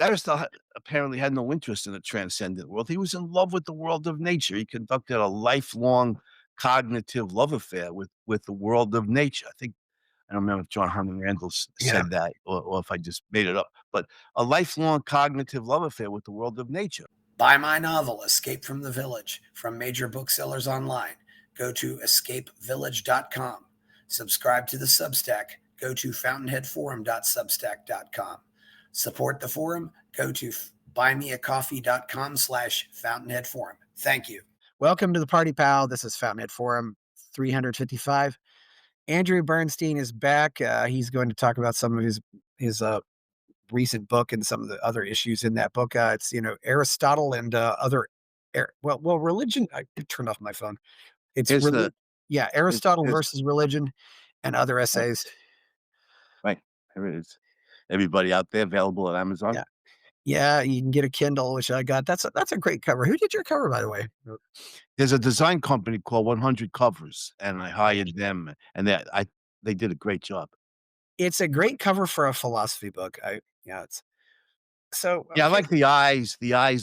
Aristotle apparently had no interest in the transcendent world. He was in love with the world of nature. He conducted a lifelong cognitive love affair with the world of nature. I don't remember if John Herman Randall Yeah. said that or if I just made it up, but a lifelong cognitive love affair with the world of nature. Buy my novel, Escape from the Village, from major booksellers online. Go to escapevillage.com. Subscribe to the Substack. Go to fountainheadforum.substack.com. Support the forum. Go to buymeacoffee.com/fountainheadforum. Thank you. Welcome to the Party Pal. This is Fountainhead Forum 355. Andrew Bernstein is back. He's going to talk about some of his recent book and some of the other issues in that book. It's Aristotle and other religion. I turned off my phone. It's Here's really the yeah, here's Aristotle here's versus religion and other right, essays. right, here it is. Everybody out there available at Amazon. Yeah, yeah, you can get a Kindle, which I got. That's a great cover. Who did your cover, by the way? There's a design company called 100 Covers, and I hired them, and they did a great job. It's a great cover for a philosophy book. It's so Yeah, I okay. like the eyes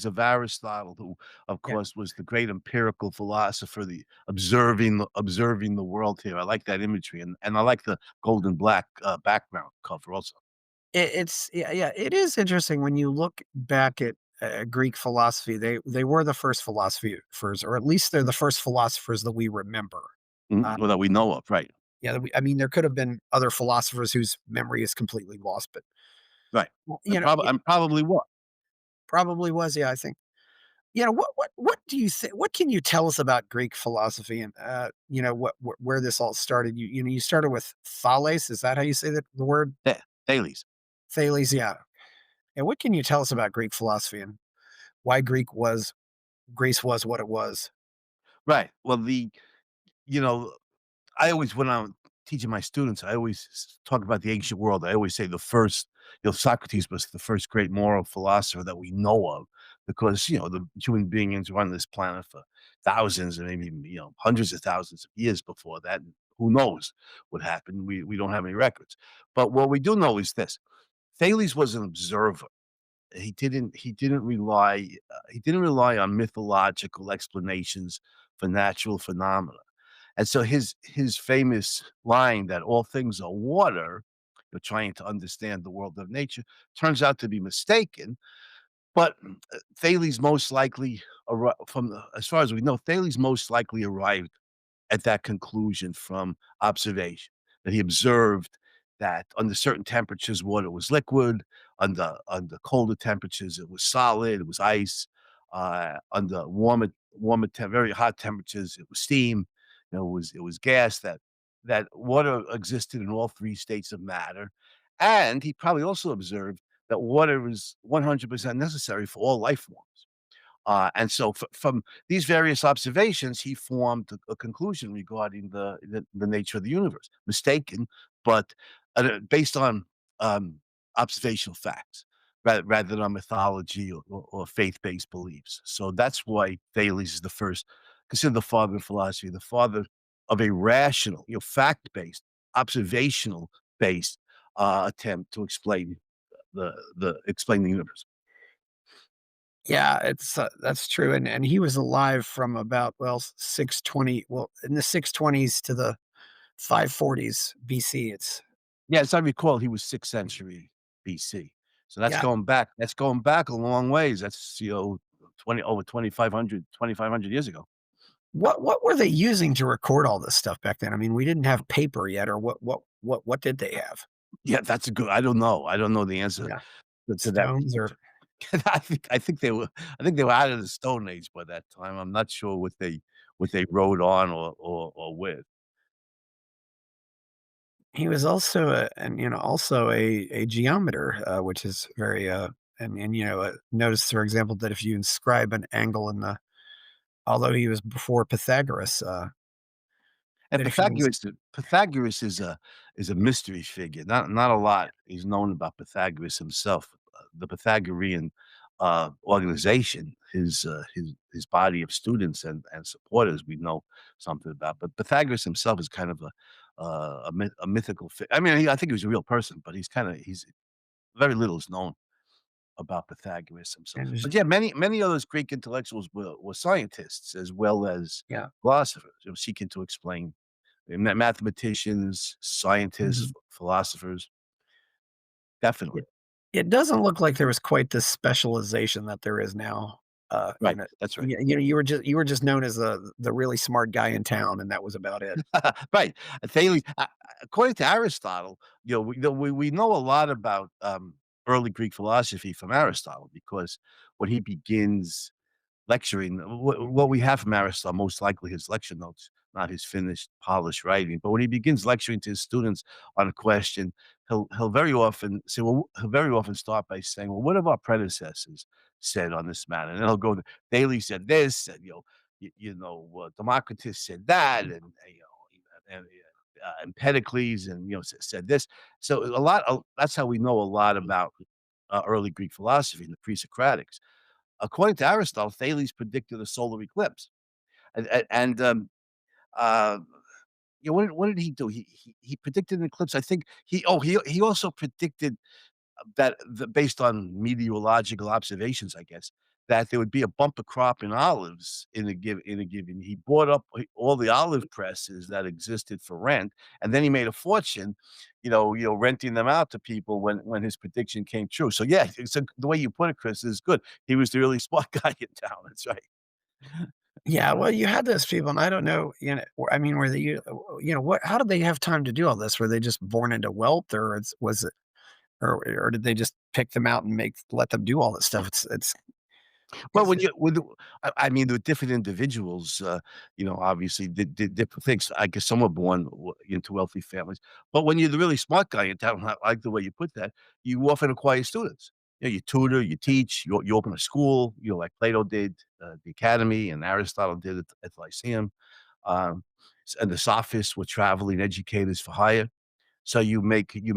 of Aristotle, who, of Yeah, course, was the great empirical philosopher, the observing the world here. I like that imagery, and I like the gold and black, background cover also. it's yeah, it is interesting when you look back at Greek philosophy. They were the first philosophers, or at least they're the first philosophers that we remember. Mhm, Uh, well, that we know of, right, yeah, I mean, there could have been other philosophers whose memory is completely lost, but right, well, it and probably what? probably was. Yeah, I think. What do you think? What can you tell us about Greek philosophy and where this all started? You started with Thales. Is that how you say the word? Thales. Thales. Yeah. And what can you tell us about Greek philosophy and why Greece was what it was? Right, well, you know I always when I'm teaching my students, I always talk about the ancient world. I always say the first, Socrates was the first great moral philosopher that we know of, because the human beings were on this planet for thousands and maybe hundreds of thousands of years before that. And who knows what happened? We don't have any records, but what we do know is this: Thales was an observer. He didn't rely on mythological explanations for natural phenomena. And so his famous line that all things are water, but trying to understand the world of nature, turns out to be mistaken. But Thales most likely, as far as we know, Thales most likely arrived at that conclusion from observation, that he observed that under certain temperatures, water was liquid, under colder temperatures, it was solid, it was ice, under very hot temperatures, it was steam, it was gas, that water existed in all 3 states of matter, and he probably also observed that water is 100% necessary for all life forms. And so from these various observations, he formed a conclusion regarding the nature of the universe. Mistaken, but based on observational facts rather than on mythology or faith-based beliefs. So that's why Thales is the first, considered the father of philosophy, the father of a rational, fact-based, observational-based attempt to explain explain the universe. Yeah, that's true, and he was alive from about, 620 in the 620s to the 540s BC. It's Yeah, as I recall, he was 6th century BC. So yeah. that's going back a long ways. That's, 20 over 2,500 years ago. What were they using to record all this stuff back then? I mean, we didn't have paper yet, or what did they have? Yeah, that's a good I don't know. I don't know the answer Yeah, to that. stones or I think they were out of the Stone Age by that time. I'm not sure what they wrote on or with. he was also also a geometer, which is very, notice, for example, that if you inscribe an angle in the although he was before Pythagoras, And that if you ins Pythagoras is a mystery figure. Not a lot is known about Pythagoras himself. The Pythagorean, organization, his body of students and supporters, we know something about, but Pythagoras himself is kind of a mythical I mean, I think he was a real person, but he's very little is known. about Pythagoras himself. And just But yeah, many of those Greek intellectuals were scientists as well as yeah. philosophers, seeking to explain mathematicians, scientists, Mhm. philosophers, It definitely. it doesn't look like there was quite this specialization that there is now, Right, that's right. you know, you were just known as the really smart guy in town, and that was about it. Right. Thales according to Aristotle, we know a lot about, early Greek philosophy from Aristotle because when he begins lecturing. What we have from Aristotle, most likely his lecture notes, not his finished, polished writing. But when he begins lecturing to his students on a question, he'll very often say, well, he'll very often start by saying, well, what have our predecessors said on this matter? And then he'll go, Thales said this, and Democritus said that, and Empedocles, and said this. So that's how we know a lot about early Greek philosophy and the pre-Socratics. According to Aristotle, Thales predicted a solar eclipse, and uh, what did he do? He predicted an eclipse. I think he also predicted that based on meteorological observations, I guess, that there would be a bumper crop in olives in a given. He bought up all the olive presses that existed for rent, and then he made a fortune, renting them out to people when his prediction came true. So yeah, so the way you put it, Chris, is good. He was the really smart guy in town. That's right. Yeah, well, you had those people, and I don't know, I mean, were they, what? How did they have time to do all this? Were they just born into wealth, or was it, or did they just pick them out and let them do all this stuff? Well, It's when just you with I mean, the different individuals, obviously did different things. I guess some were born into wealthy families, but when you're the really smart guy in town, I like the way you put that, you often acquire students. You tutor, you teach, you open a school, like Plato did, the academy, and Aristotle did at the Lyceum. Um, and the sophists were traveling educators for hire. So you make your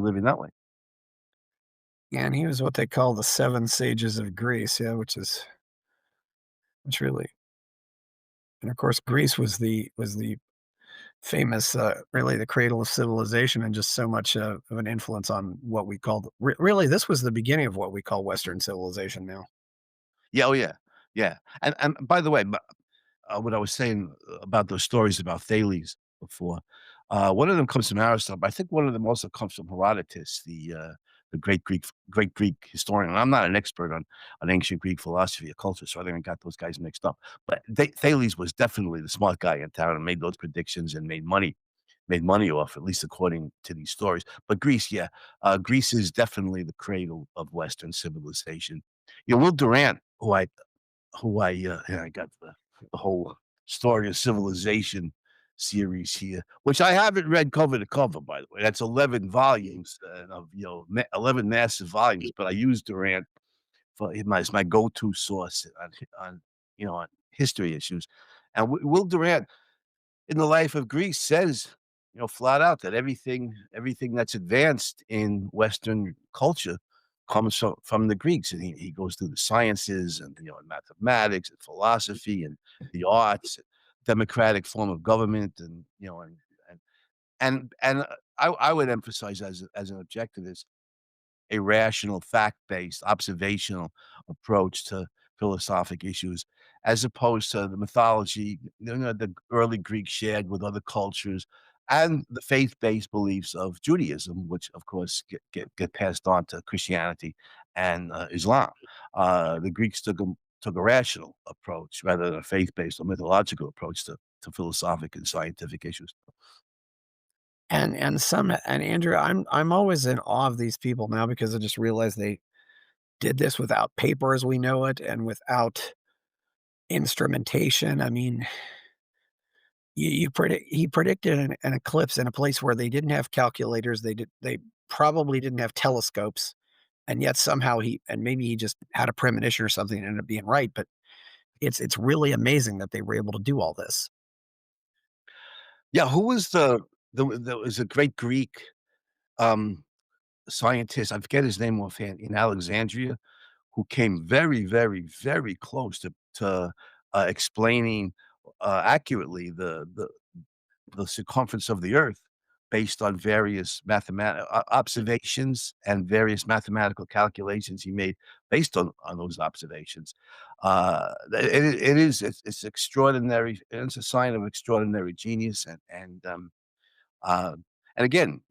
living that way. Yeah, and he was what they call the 7 sages of Greece, yeah, which really, and of course, Greece was the famous, really the cradle of civilization and just so much, of an influence on what we call really, this was the beginning of what we call Western civilization now. Yeah, oh yeah, yeah. And by the way, what I was saying about those stories about Thales before. One of them comes from Aristotle, but I think one of them also comes from Herodotus, the great Greek historian. And I'm not an expert on ancient Greek philosophy or culture, so I think I got those guys mixed up. But Thales was definitely the smart guy in town and made those predictions and made money off, at least according to these stories. But Greece, yeah, Greece is definitely the cradle of Western civilization. Will Durant, I got the whole story of civilization series here, which I haven't read cover to cover, by the way. That's 11 volumes of 11 massive volumes. But I use Durant for as my go-to source on history issues. And Will Durant in the life of Greece says, flat out that everything that's advanced in Western culture comes from the Greeks, and he goes through the sciences and and mathematics and philosophy and the arts, democratic form of government, and I would emphasize as an objective is a rational, fact-based, observational approach to philosophic issues, as opposed to the mythology, the early Greeks shared with other cultures, and the faith-based beliefs of Judaism, which, of course, get passed on to Christianity and Islam. The Greeks took a rational approach rather than a faith-based or mythological approach to philosophic and scientific issues. And Andrew, I'm always in awe of these people now because I just realized they did this without paper as we know it and without instrumentation. I mean, he predicted an eclipse in a place where they didn't have calculators, they probably didn't have telescopes, and yet somehow and maybe he just had a premonition or something and ended up being right, but it's really amazing that they were able to do all this. Yeah, who was there was a great Greek, um, scientist, I forget his name offhand, in Alexandria, who came very, very, very close to explaining, accurately the circumference of the Earth, based on various observations and various mathematical calculations he made based on those observations. It's extraordinary, and it's a sign of extraordinary genius, uh, and again,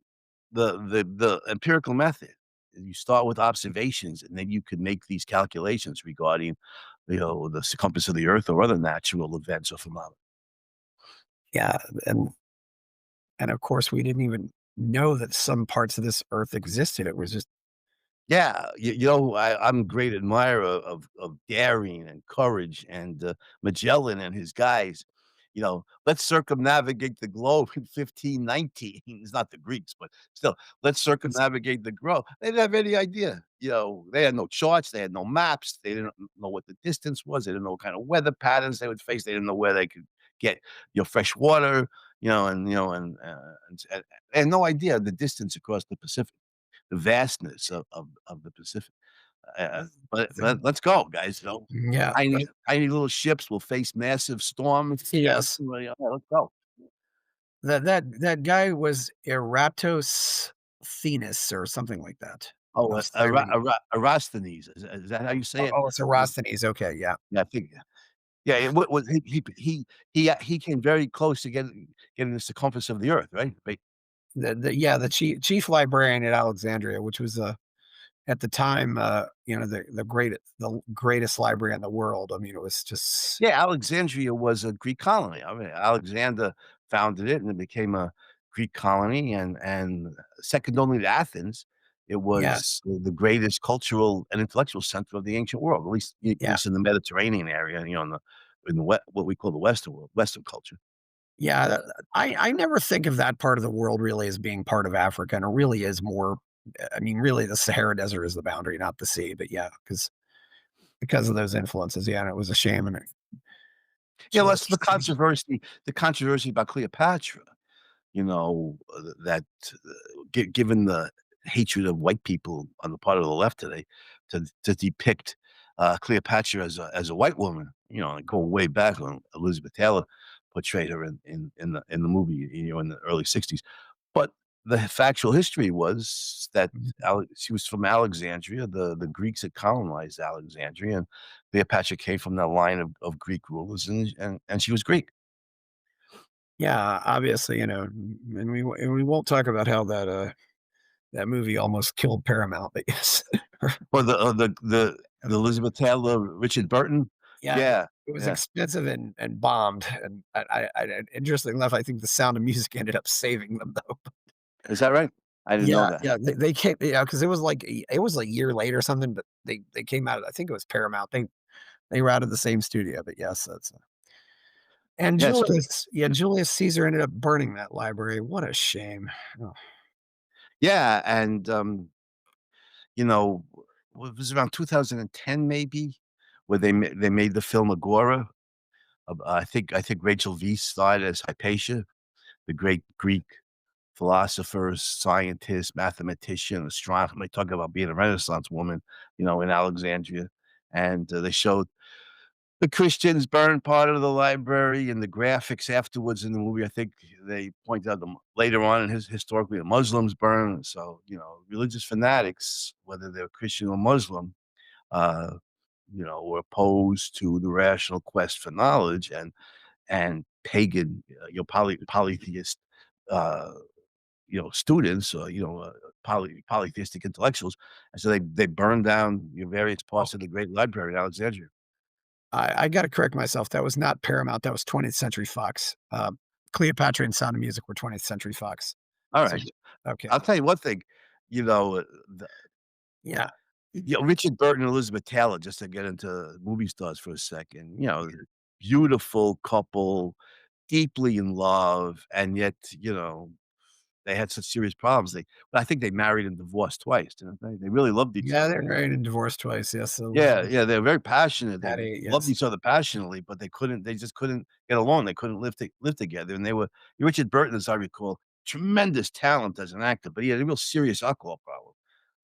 the empirical method. You start with observations, and then you can make these calculations regarding, the circumference of the Earth or other natural events or phenomena. Yeah, and and of course, we didn't even know that some parts of this earth existed. It was just Yeah, I'm a great admirer of daring and courage and, Magellan and his guys. "Let's circumnavigate the globe in 1519." It's not the Greeks, but still, "Let's circumnavigate the globe." They didn't have any idea, they had no charts, they had no maps, they didn't know what the distance was, they didn't know what kind of weather patterns they would face, they didn't know where they could get, fresh water, and no idea the distance across the Pacific, the vastness of the Pacific. But let's go, guys. yeah, Tiny little ships will face massive storms. yes. Let's go. That guy was Eratosthenes or something like that, Oh, of Cyrene. Eratosthenes. Is that how you say it? It's Eratosthenes, okay, yeah. Yeah, I think. Yeah, what was he came very close to getting the circumference of the Earth, right? The chief librarian at Alexandria, which was, at the time, the greatest library in the world. I mean, it was just Yeah, Alexandria was a Greek colony. I mean, Alexander founded it, and it became a Greek colony, and second only to Athens, it yeah, was the greatest cultural and intellectual center of the ancient world, at yeah, least in the Mediterranean area, in the what we call the Western world, Western culture. yeah, I never think of that part of the world really as being part of Africa, and it really is more I mean, really, the Sahara Desert is the boundary, not the sea, but yeah, because of those influences, yeah, and it was a shame, and it's Yeah, really less the controversy about Cleopatra. That given the hatred of white people on the part of the left today, to depict Cleopatra as a white woman, and go way back when Elizabeth Taylor portrayed her in the movie, in the early '60s. But the factual history was that she was from Alexandria. The Greeks had colonized Alexandria, and Cleopatra came from that line of Greek rulers, and she was Greek. yeah, obviously, and we won't talk about how that movie almost killed Paramount, but yes. Or the Elizabeth Taylor, Richard Burton? Yeah, Yeah, it was yeah. expensive and bombed, and interestingly enough, I think The Sound of Music ended up saving them, though. Is that right? I didn't know Yeah, that. yeah, they came because it was a year late or something, but they came out I think it was Paramount. They were out of the same studio, but yes, that's and Yeah, so Julius Caesar ended up burning that library. What a shame. Oh, yeah, and, you know, it was around 2010 maybe, where they made the film Agora. I think Rachel Weisz starred as Hypatia, the great Greek philosopher, scientist, mathematician, astronomer. They talk about being a Renaissance woman, in Alexandria, and, they showed the Christians burned part of the library, and the graphics afterwards in the movie, I think they point out later on in historically, the Muslims burned. So, religious fanatics, whether they're Christian or Muslim, uh, were opposed to the rational quest for knowledge, and pagan, polytheist, uh, students, or, polytheistic intellectuals. And so they burned down, various oh, parts of the great library in Alexandria. I gotta correct myself, that was not Paramount, that was 20th Century Fox. Cleopatra and Sound of Music were 20th Century Fox. All So, right. okay. I'll tell you one thing, you know, the Yeah. Richard Burton and Elizabeth Taylor, just to get into movie stars for a second, beautiful couple, deeply in love, and yet, they had such serious problems. But I think they married and divorced twice, didn't they? They really loved each Yeah, other. they're married and divorced twice, yes, so Yeah, yeah, they're very passionate. They Patty, loved yes. each other passionately, but they just couldn't get along. They couldn't live together, and they were Richard Burton, as I recall, tremendous talent as an actor, but he had a real serious alcohol problem.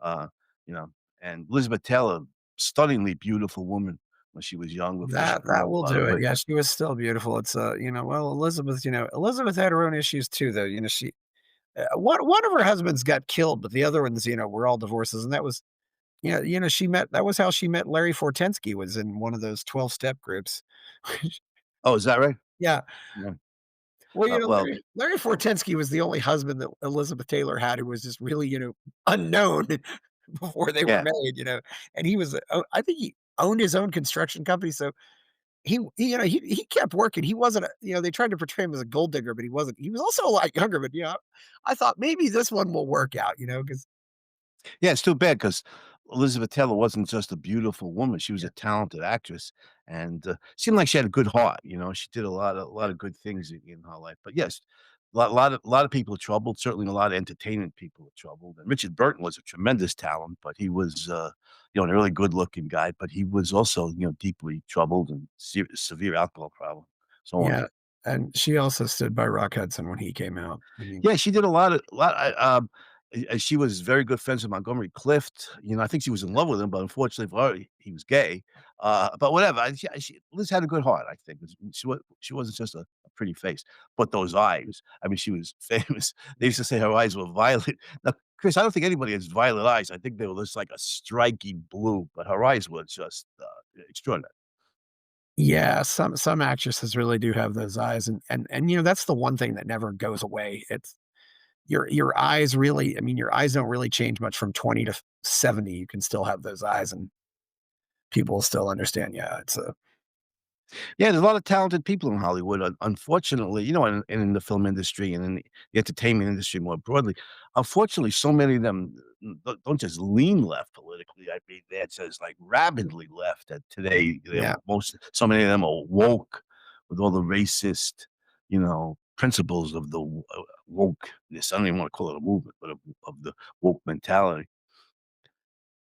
Uh, you know, and Elizabeth Taylor, stunningly beautiful woman when she was young before she put That on a will lot of do it. weight. Yeah, she was still beautiful. It's, well, Elizabeth had her own issues too, though, One of her husbands got killed, but the other ones, were all divorces, and that was yeah, she met that was how she met Larry Fortensky, was in one of those 12-step groups. Oh, is that right? Yeah. Yeah. Well, Well, Larry Fortensky was the only husband that Elizabeth Taylor had who was just really, unknown before they were yeah. married, and he was, I think he owned his own construction company, so he kept working. He wasn't they tried to portray him as a gold digger, but he wasn't. He was also a lot younger, but, I thought maybe this one will work out, because Yeah, it's too bad because Elizabeth Taylor wasn't just a beautiful woman, she was yeah, a talented actress, and, seemed like she had a good heart, she did a lot of good things in her life, but yes, a lot of people are troubled, certainly a lot of entertainment people are troubled, and Richard Burton was a tremendous talent, but he was, a really good-looking guy, but he was also, deeply troubled and severe alcohol problem, so on. yeah, and she also stood by Rock Hudson when he came out. I mean, Yeah, she did a lot of lot she was very good friends with Montgomery Clift, I think she was in love with him, but unfortunately for her, he was gay, but whatever, Liz had a good heart, I think, she wasn't just a pretty face, but those eyes, I mean, she was famous. They used to say her eyes were violet. Now, Chris, I don't think anybody has violet eyes, I think they were just like a striky blue, but her eyes were just, extraordinary. yeah, some actresses really do have those eyes, and that's the one thing that never goes away. It's your eyes really. I mean, your eyes don't really change much from 20 to 70. You can still have those eyes, and people will still understand. Yeah, it's a Yeah, there's a lot of talented people in Hollywood. Unfortunately, and in the film industry and in the entertainment industry more broadly, unfortunately, so many of them don't just lean left politically. I mean, that says like rabidly left. That today, yeah. so many of them are woke with all the racist, principles of the wokeness. I don't even want to call it a movement, but of the woke mentality.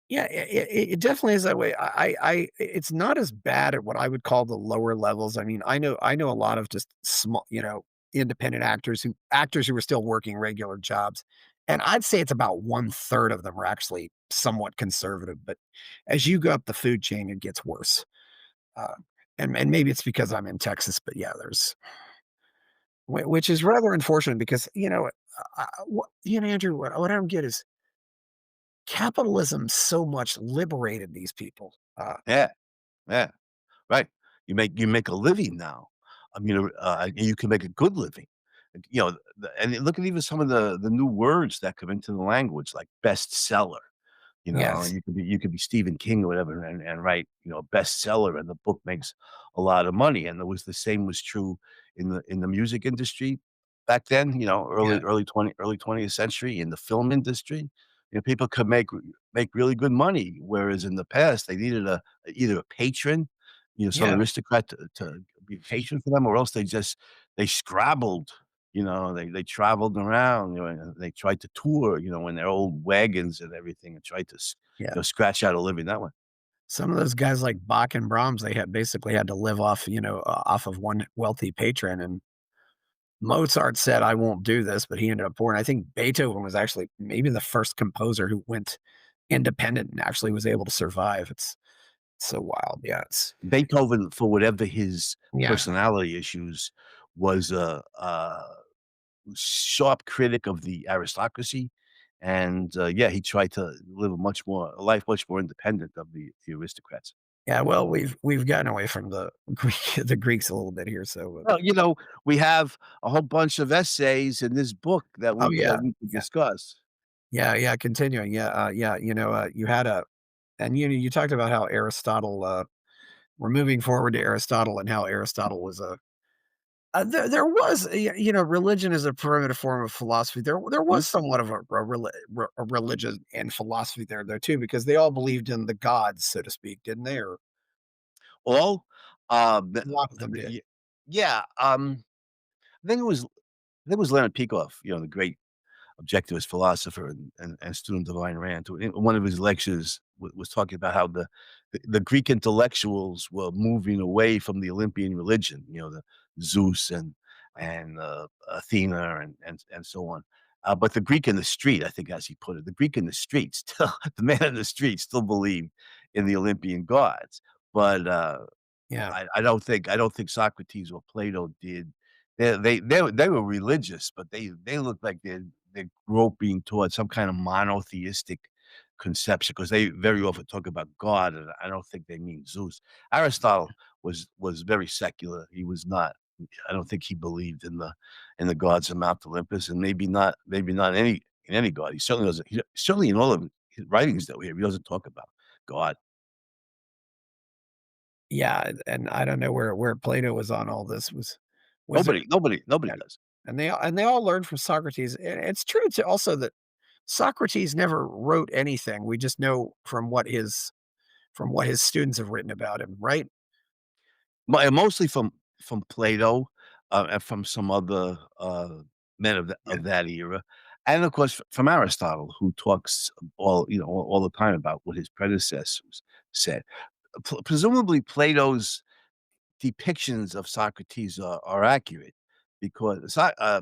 Yeah, it definitely is that way. It's not as bad at what I would call the lower levels. I mean, I know a lot of just small, independent actors who are still working regular jobs, and I'd say it's about 1/3 of them are actually somewhat conservative. But as you go up the food chain, it gets worse. Uh, and maybe it's because I'm in Texas, but yeah, which is rather unfortunate because Andrew, what I don't get is capitalism so much liberated these people. Yeah, yeah. Right. You make a living now. I mean, and you can make a good living. And look at even some of the new words that come into the language, like bestseller. Yes. You could be Stephen King or whatever and write, bestseller, and the book makes a lot of money, and the same was true in the music industry back then, Yeah. early 20th century, in the film industry. People could make really good money, whereas in the past, they needed either a patron, some Yeah. aristocrat to be patron for them, or else they scrabbled, they traveled around, and they tried to tour, in their old wagons and everything and tried to Yeah. scratch out a living that way. Some of those guys like Bach and Brahms, they had basically had to live off, off of one wealthy patron. And Mozart said, "I won't do this," but he ended up pouring. I think Beethoven was actually maybe the first composer who went independent and actually was able to survive. It's so wild. Yeah. Beethoven, for whatever his Yeah. personality issues, was a sharp critic of the aristocracy, and, yeah, he tried to live a life much more independent of the aristocrats. Yeah. Well, we've gotten away from the the Greeks a little bit here. So, Well, we have a whole bunch of essays in this book that oh we yeah. that we could Yeah. discuss. Yeah, yeah, continuing, yeah, yeah, you had a and you talked about how Aristotle, we're moving forward to Aristotle and how Aristotle was a there was, religion is a primitive form of philosophy. There Mhm. was somewhat of a religion and philosophy there too, because they all believed in the gods, so to speak, didn't they? Or All, the a lot of them the did. y yeah, I think it was Leonard Peikoff, the great objectivist philosopher and student of Ayn Rand, who in one of his lectures was talking about how the Greek intellectuals were moving away from the Olympian religion, the Zeus and Athena and so on. But the Greek in the street, I think, as he put it, the Greek in the street still, the man in the street still believed in the Olympian gods. But Yeah. I don't think Socrates or Plato did. They were religious, but they looked like they grew up being taught some kind of monotheistic conception because they very often talk about God, and I don't think they mean Zeus. Aristotle was very secular. He was not. I don't think he believed in the gods of Mount Olympus, and maybe not in any god. He certainly doesn't. He, certainly in all of his writings that we have, he doesn't talk about God. Yeah, and I don't know where Plato was on all this. Was there Nobody yeah, does. and they all learned from Socrates. And it's true to also that Socrates never wrote anything. We just know from what his students have written about him, right? Mostly from Plato, and from some other, men Yeah, of that era, and of course, from Aristotle, who talks all the time about what his predecessors said. Presumably, Plato's depictions of Socrates are accurate because yeah,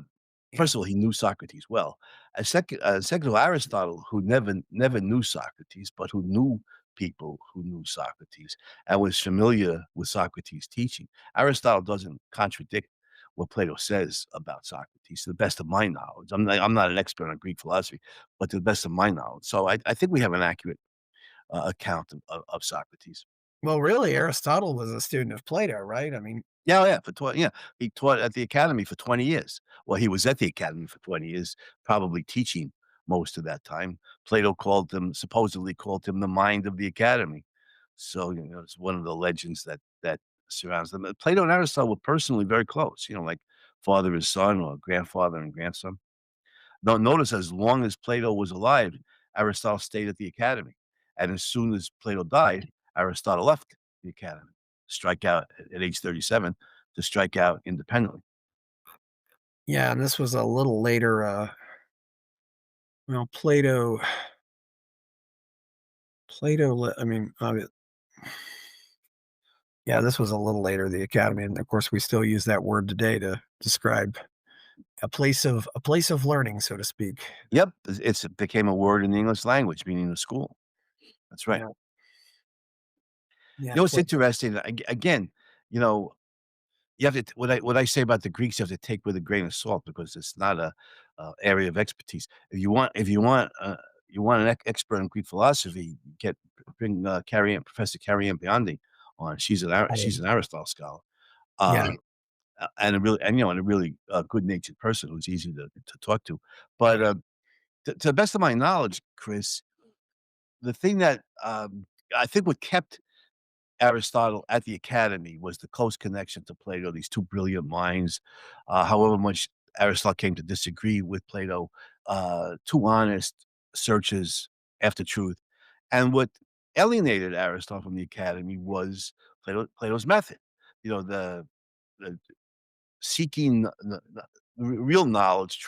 first of all, he knew Socrates well. Second of all, Aristotle, who never knew Socrates, but who knew people who knew Socrates and was familiar with Socrates' teaching. Aristotle doesn't contradict what Plato says about Socrates, to the best of my knowledge. I'm not an expert on Greek philosophy, but to the best of my knowledge. So I think we have an accurate account of Socrates. well, really, Aristotle was a student of Plato, right? I mean, Yeah, oh, yeah, yeah, he taught at the academy for 20 years. Well, he was at the academy for 20 years, probably teaching most of that time. Plato supposedly called him the mind of the academy. So, it's one of the legends that surrounds them. Plato and Aristotle were personally very close, like father and son or grandfather and grandson. Now, notice as long as Plato was alive, Aristotle stayed at the academy. And as soon as Plato died, Aristotle left the academy, strike out at age 37 to strike out independently. yeah, and this was a little later. Well, I mean, yeah, this was a little later. The academy, and of course, we still use that word today to describe a place of learning, so to speak. Yep, it became a word in the English language, meaning the school. That's right. Yeah, yeah, What's interesting, again, you know, you have to what I say about the Greeks, you have to take with a grain of salt because it's not area of expertise. If you want an expert in Greek philosophy, bring Professor Carrie Ann Biondi on. She's an Aristotle scholar, yeah, uh, and a really good-natured person who's easy to talk to. yeah, But to the best of my knowledge, Chris, the thing that I think what kept Aristotle at the academy was the close connection to Plato, these 2 brilliant minds. However much Aristotle came to disagree with Plato, 2 honest searches after truth. And what alienated Aristotle from the academy was Plato's method. The seeking the real knowledge,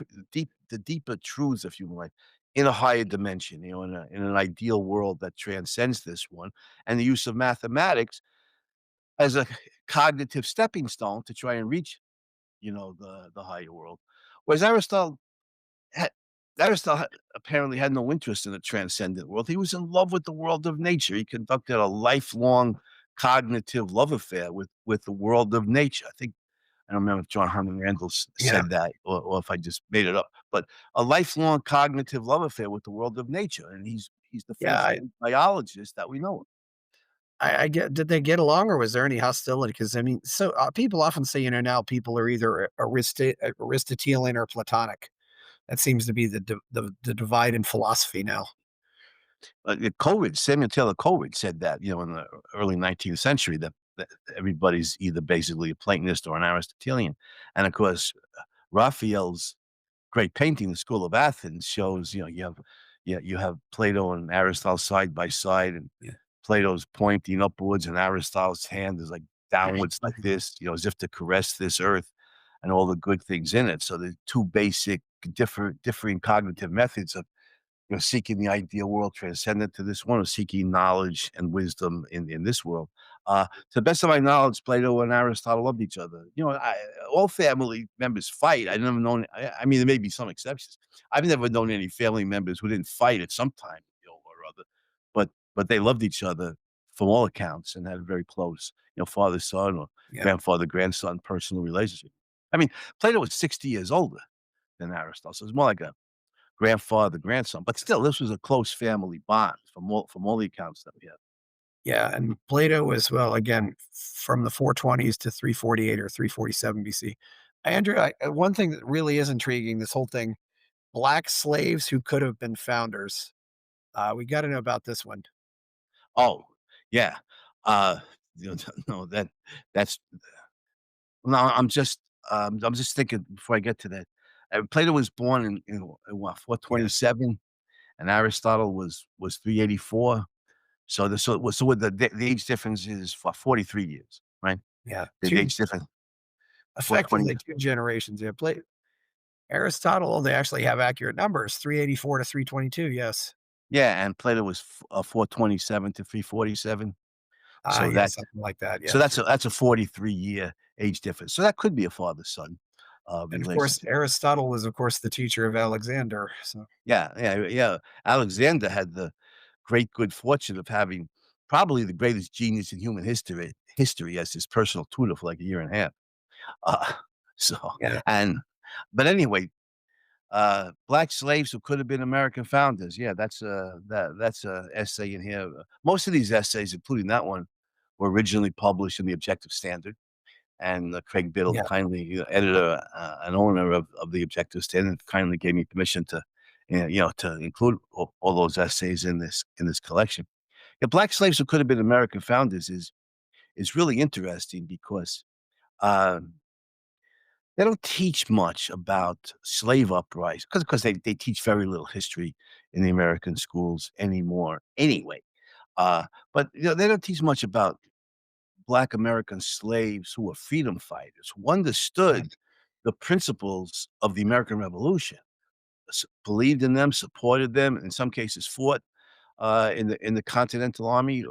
the deeper truths, if you like, in a higher dimension, in an ideal world that transcends this one, and the use of mathematics as a cognitive stepping stone to try and reach, the higher world. Whereas had Aristotle apparently had no interest in the transcendent world. He was in love with the world of nature. He conducted a lifelong cognitive love affair with the world of nature. I don't remember if John Herman Randall yeah, said that or if I just made it up, but a lifelong cognitive love affair with the world of nature, and he's the yeah. first biologist that we know of. I get. Did they get along, or was there any hostility? Because I mean, so people often say, now people are either Aristotelian or Platonic. That seems to be the divide in philosophy now. Samuel Taylor Coleridge said that, in the early 19th century that everybody's either basically a Platonist or an Aristotelian. And of course, Raphael's great painting, The School of Athens, shows, you have Plato and Aristotle side by side, and Yeah. Plato's pointing upwards, and Aristotle's hand is like downwards like this, as if to caress this earth and all the good things in it. So the two basic differing cognitive methods of seeking the ideal world transcendent to this one, or seeking knowledge and wisdom in this world. To the best of my knowledge, Plato and Aristotle loved each other. All family members fight. I never known. I mean, there may be some exceptions. I've never known any family members who didn't fight at some time, or other. But they loved each other from all accounts and had a very close, father son or Yeah. grandfather grandson personal relationship. I mean, Plato was 60 years older than Aristotle, so it's more like a grandfather, grandson, but still, this was a close family bond from all the accounts that we have. Yeah, and Plato was, well, again, from the 420s to 348 or 347 BC. Andrew, one thing that really is intriguing, this whole thing, black slaves who could have been founders. We got to know about this one. Oh, yeah. Uh, you know, no, that's no, I'm just thinking before I get to that. Plato was born in what, Yeah, 427, and Aristotle was 384. So what the age difference is for 43 years, right? yeah, The two age difference, 420. effectively 2 generations. Yeah, Aristotle, they actually have accurate numbers, 384 to 322. Yes. Yeah, and Plato was 427 to 347. So Yeah, that's something like that. so Yeah, that's a 43-year age difference. So that could be a father-son, and of course, relationship. Aristotle was, of course, the teacher of Alexander. So Yeah, yeah, yeah. Alexander had the great good fortune of having probably the greatest genius in human history as his personal tutor for like a year and a half. Uh, so yeah, and but anyway, black slaves who could have been American founders. Yeah, that's a essay in here. Most of these essays, including that one, were originally published in the Objective Standard, and Craig Biddle, yeah. kindly, editor and owner of the Objective Standard, kindly gave me permission to, to include all those essays in this collection. Yeah, black slaves who could have been American founders is really interesting because. Um, they don't teach much about slave uprisings because they teach very little history in the American schools anymore anyway. But they don't teach much about Black American slaves who were freedom fighters, who Yeah, understood the principles of the American Revolution, believed in them, supported them, in some cases fought in the Continental Army.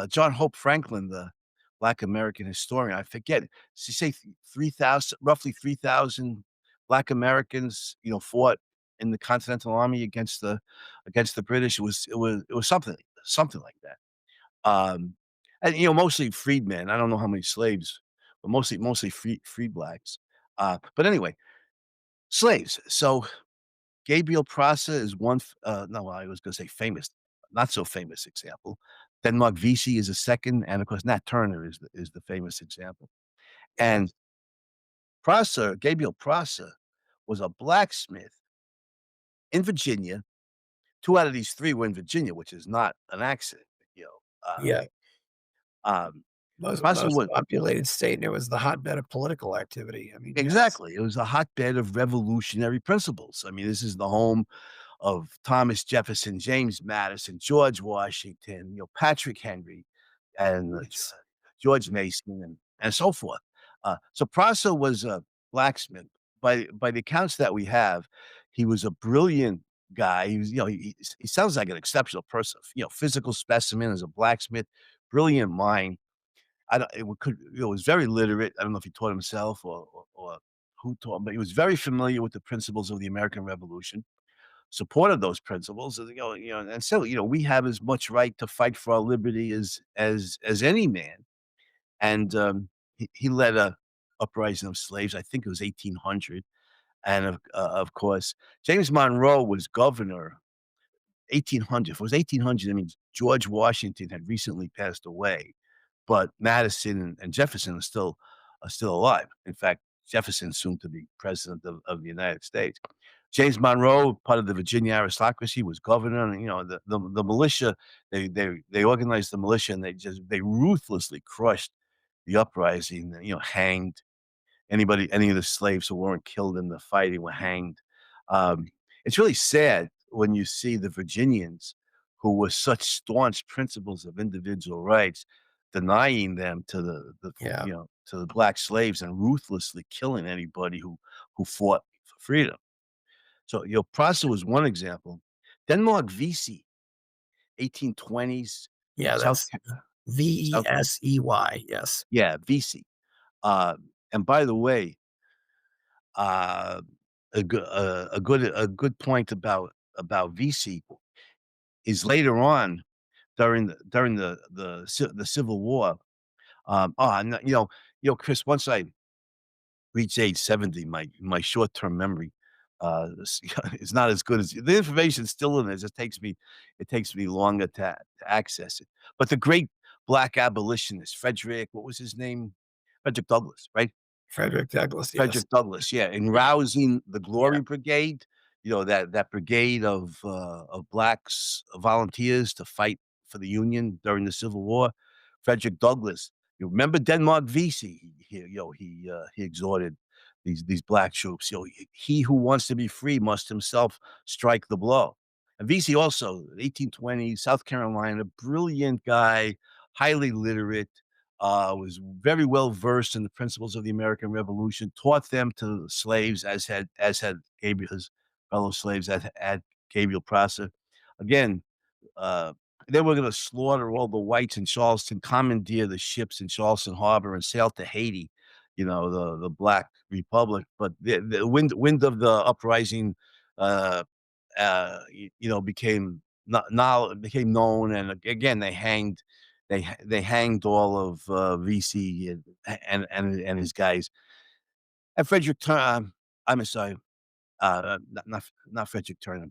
John Hope Franklin, the Black American historian, I forget, she say 3,000, roughly 3,000 Black Americans, fought in the Continental Army against the British. It was something like that. And mostly freedmen. I don't know how many slaves, but mostly free blacks. But anyway, slaves. So Gabriel Prosser is one no, I was gonna say famous, not so famous example. Denmark Vesey is a second, and of course, Nat Turner is the famous example. yeah, And Gabriel Prosser was a blacksmith in Virginia. 2 out of these 3 were in Virginia, which is not an accident, you know, yeah. um, Prosser Most was populated state, and it was the hotbed of political activity. I mean, yes. exactly, it was a hotbed of revolutionary principles. I mean, this is the home of Thomas Jefferson, James Madison, George Washington, Patrick Henry, and Yes. George Mason, and so forth. So Prosser was a blacksmith. By the accounts that we have, he was a brilliant guy. He was, he sounds like an exceptional person. Physical specimen as a blacksmith, brilliant mind. I don't. Was very literate. I don't know if he taught himself or who taught him, but he was very familiar with the principles of the American Revolution, supported those principles, and and so we have as much right to fight for our liberty as any man. And he led a uprising of slaves. I think it was 1800, and of course James Monroe was governor 1800. If it was 1800, I mean George Washington had recently passed away, but Madison and Jefferson are still alive. In fact, Jefferson soon to be president of the United States. James Monroe, part of the Virginia aristocracy, was governor, and the militia. They organized the militia, and they ruthlessly crushed the uprising. Hanged any of the slaves who weren't killed in the fighting were hanged. Um, it's really sad when you see the Virginians, who were such staunch principles of individual rights, denying them Yeah. to the black slaves and ruthlessly killing anybody who fought for freedom. So, Prosser was one example. Denmark Vesey, 1820s, Yeah, South that's Ca South Vesey, yes. yeah, Vesey. And by the way, uh, a good point about Vesey is later on during the Civil War. And, Chris, once I reached age 70, my short-term memory It's not as good as the information's still in there, it takes me longer to access it. But the great black abolitionist, Frederick what was his name? Frederick Douglass, right? Frederick Douglass, yes. Frederick Douglass, yeah, in Yeah, rousing the yeah. Glory Brigade, that brigade of blacks volunteers to fight for the Union during the Civil War. Frederick Douglass, you remember Denmark Vesey? He exhorted these black troops, "He who wants to be free must himself strike the blow." And Vesey also, 1820s, South Carolina, brilliant guy, highly literate, was very well versed in the principles of the American Revolution, taught them to slaves as had Gabriel, his fellow slaves, as had Gabriel Prosser. Again, uh, they were going to slaughter all the whites in Charleston, commandeer the ships in Charleston Harbor, and sail to Haiti, the Black Republic. But the wind of the uprising, uh, became not now became known, and again they hanged all of VC and his guys. And Frederick Turner, I'm sorry, not Frederick Turner,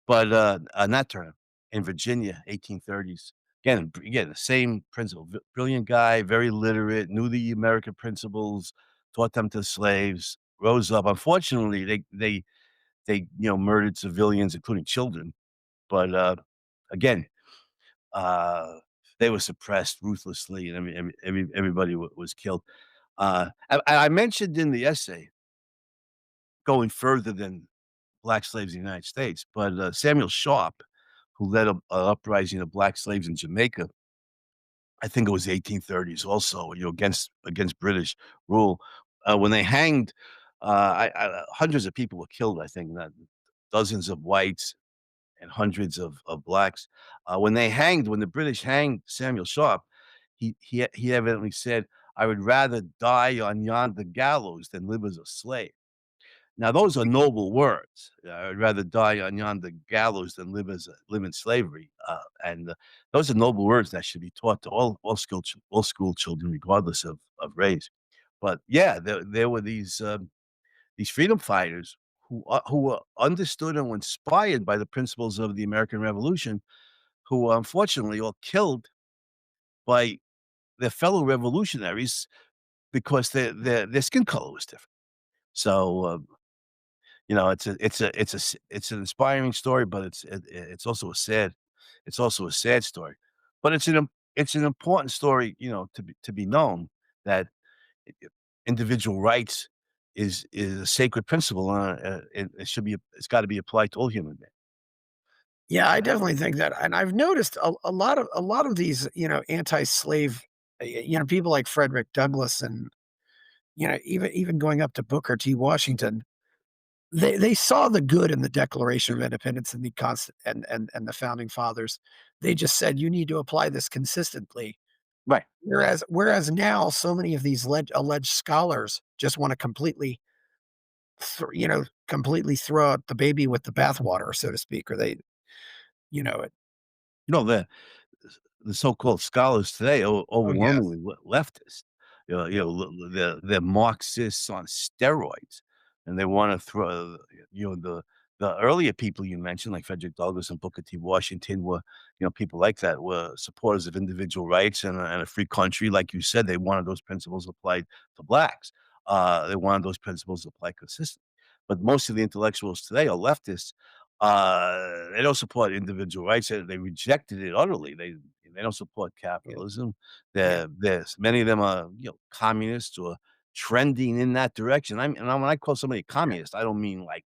but Nat Turner in Virginia, 1830s. Again, the same principle. Brilliant guy, very literate, knew the American principles, taught them to slaves. Rose up. Unfortunately, they murdered civilians, including children. But again, uh, they were suppressed ruthlessly, and everybody was killed. I mentioned in the essay going further than black slaves in the United States, but Samuel Sharp, who led a uprising of black slaves in Jamaica, I think it was the 1830s also, against British rule. When they hanged, hundreds of people were killed, I think, dozens of whites and hundreds of blacks. When the British hanged Samuel Sharp, he evidently said, "I would rather die on yonder gallows than live as a slave." Now those are noble words. I'd rather die on yonder gallows than live in slavery, and those are noble words that should be taught to all school children, regardless of race. But yeah, there were these freedom fighters who were understood and were inspired by the principles of the American Revolution, who were unfortunately all killed by their fellow revolutionaries because their skin color was different. So, it's an inspiring story, but it's also a sad story. But it's an important story, to be known that I individual rights is a sacred principle, it's gotta be applied to all human beings. Yeah, I definitely think that, and I've noticed a lot of these, anti-slave, people like Frederick Douglass, and even going up to Booker T. Washington, they saw the good in the Declaration of Independence and the constant and the founding fathers. They just said you need to apply this consistently. Right. Whereas now, so many of these alleged scholars just want to completely throw out the baby with the bathwater, so to speak, or they, you know, it. You know, the so-called scholars today are Oh yes, overwhelmingly leftist. They're Marxists on steroids, and they wanna throw the earlier people you mentioned, like Frederick Douglass and Booker T. Washington people like that were supporters of individual rights and a free country. Like you said, they wanted those principles applied to blacks. They wanted those principles applied consistently. But most of the intellectuals today are leftists. They don't support individual rights, they rejected it utterly. They don't support yeah, capitalism. yeah, There's many of them are, communists or trending in that direction. When I call somebody a yeah, communist, I don't mean like,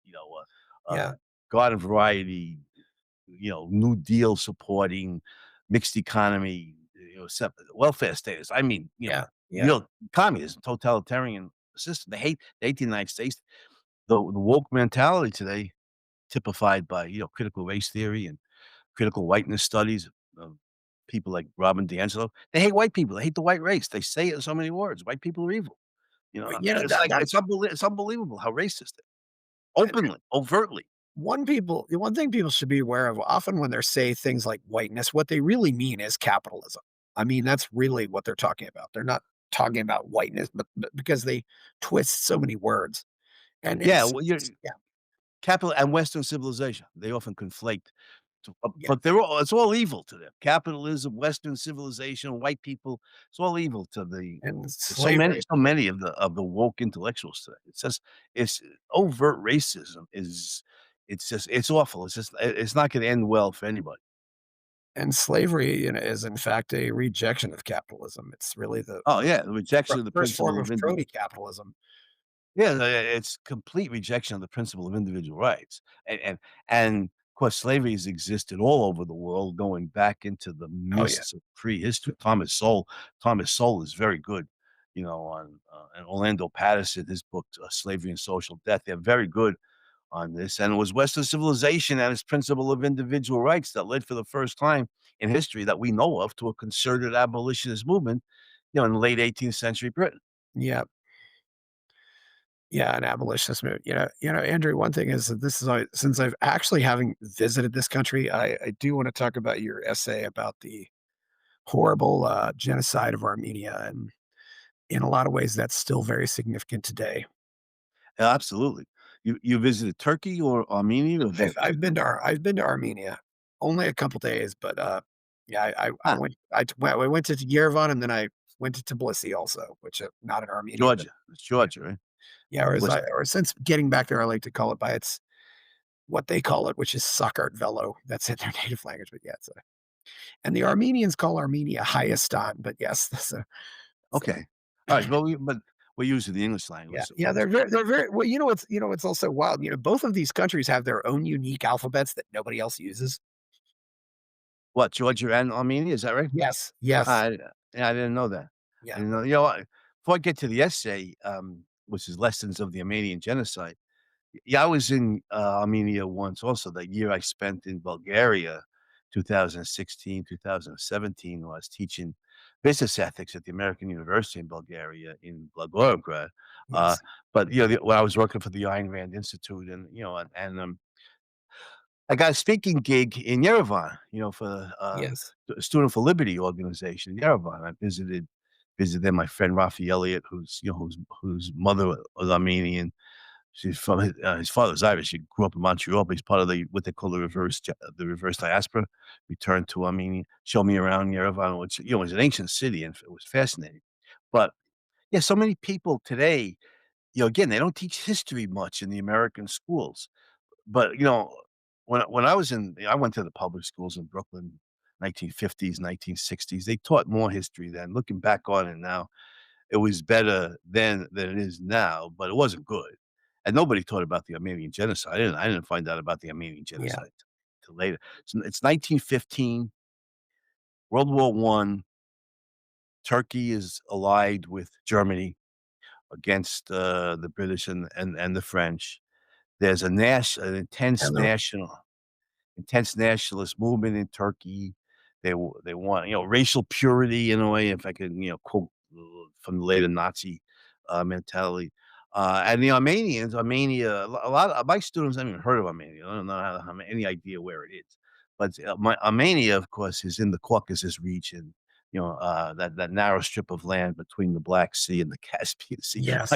yeah, garden variety, New Deal supporting, mixed economy, welfare status. I mean, yeah, yeah, real communism, totalitarian system. They hate the United States. The woke mentality today typified by, critical race theory and critical whiteness studies of people like Robin DiAngelo. They hate white people. They hate the white race. They say it in so many words. White people are evil. It's like it's unbelievable how racist they are. and Openly, overtly. the one thing people should be aware of, often when they say things like whiteness, what they really mean is capitalism. I mean, that's really what they're talking about. They're not talking about whiteness, but because they twist so many words, and Yeah, it's well, yeah, Capital and Western civilization, they often conflate, Yeah, but they're all it's all evil to them. Capitalism, Western civilization, white people, it's all evil and to so many slavery. of the woke intellectuals today. It's just it's overt racism is it's just it's awful. It's just it's not gonna end well for anybody. And slavery, is in fact a rejection of capitalism. It's really the Oh, yeah, the rejection of the first form principle of of indi crony capitalism. yeah, it's complete rejection of the principle of individual rights, and, of course, slavery has existed all over the world going back into the Oh, yeah. mists of prehistory. Thomas Sowell is very good, on, and Orlando Patterson, his book, Slavery and Social Death, they're very good on this, and it was Western civilization and its principle of individual rights that led for the first time in history that we know of to a concerted abolitionist movement, in the late 18th century Britain. Yeah. Yeah, an abolitionist movement. Andrew, one thing is that this is since I've actually having visited this country, I do want to talk about your essay about the horrible genocide of Armenia, and in a lot of ways, that's still very significant today. Absolutely. You visited Turkey or Armenia or both? I've been to Armenia only a couple days, but yeah, Ah, I went to Yerevan and then I went to Tbilisi also, which not in Armenia, but Georgia. It's yeah, Georgia, right? yeah. West Or since getting back there, I like to call it by its what they call it, which is Sakart Velo. That's in their native language, but yeah, and the Armenians call Armenia Hayastan, but yes, so okay. Alright, well, but we're using the English language, yeah, so yeah, they're very well. It's also wild. Both of these countries have their own unique alphabets that nobody else uses. what, Georgia and Armenia, is that right? Yes, yes, I yeah, I didn't know that. I yeah, didn't know what before I get to the essay, which is Lessons of the Armenian Genocide. Yeah, I was in, Armenia once also, the year I spent in Bulgaria, 2016, 2017, when I was teaching business ethics at the American University in Bulgaria in Blagoevgrad, uh, yes, but, when I was working for the Ayn Rand Institute and I got a speaking gig in Yerevan, for, yes, the Student for Liberty organization in Yerevan. I visited there, my friend Rafi Elliott, whose mother was Armenian. She's from his father's Irish. He grew up in Montreal, but he's part of what they call the reverse diaspora, returned to Armenia, showed me around Yerevan, which, was an ancient city, and it was fascinating. But, yeah, so many people today, again, they don't teach history much in the American schools. But, when I went to the public schools in Brooklyn, 1950s, 1960s, they taught more history then. Looking back on it now, it was better then than it is now, but it wasn't good. And nobody taught about the Armenian genocide. I didn't find out about the Armenian yeah, genocide till later. It's 1915, World War I. Turkey is allied with Germany against, the British and the French. There's an and the intense nationalist movement in Turkey. They want, racial purity in a way, if I could, quote from the later Nazi mentality. And the Armenia, a lot of my students haven't even heard of Armenia. I don't know have any idea where it is. But Armenia, of course, is in the Caucasus region. That narrow strip of land between the Black Sea and the Caspian Sea. yes,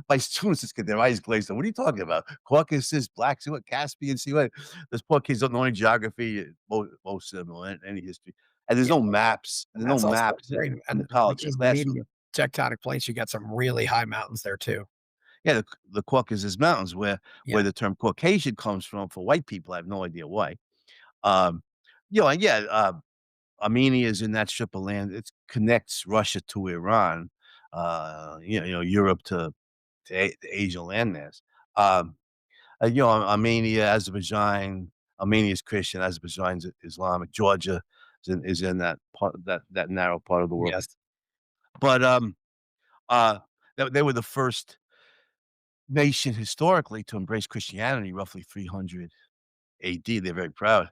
My students just get their eyes glazed. What are you talking about? Caucasus, Black Sea, what Caspian Sea? What? Those poor kids don't know any geography, most of them, or any history. And there's yeah, no maps. and There's no that's also maps great. in the And college because of the classroom. medium tectonic plates, you got some really high mountains there too. Yeah, the Caucasus Mountains, where Yeah, the term Caucasian comes from for white people. I have no idea why. Um, and yeah, Armenia is in that strip of land. It connects Russia to Iran, Europe to Asia landmass. Um, Armenia, Azerbaijan. Armenia is Christian, Azerbaijan is Islamic. Georgia is in that part that narrow part of the world. yes, But they were the first nation historically to embrace Christianity, roughly 300 AD. They're very proud.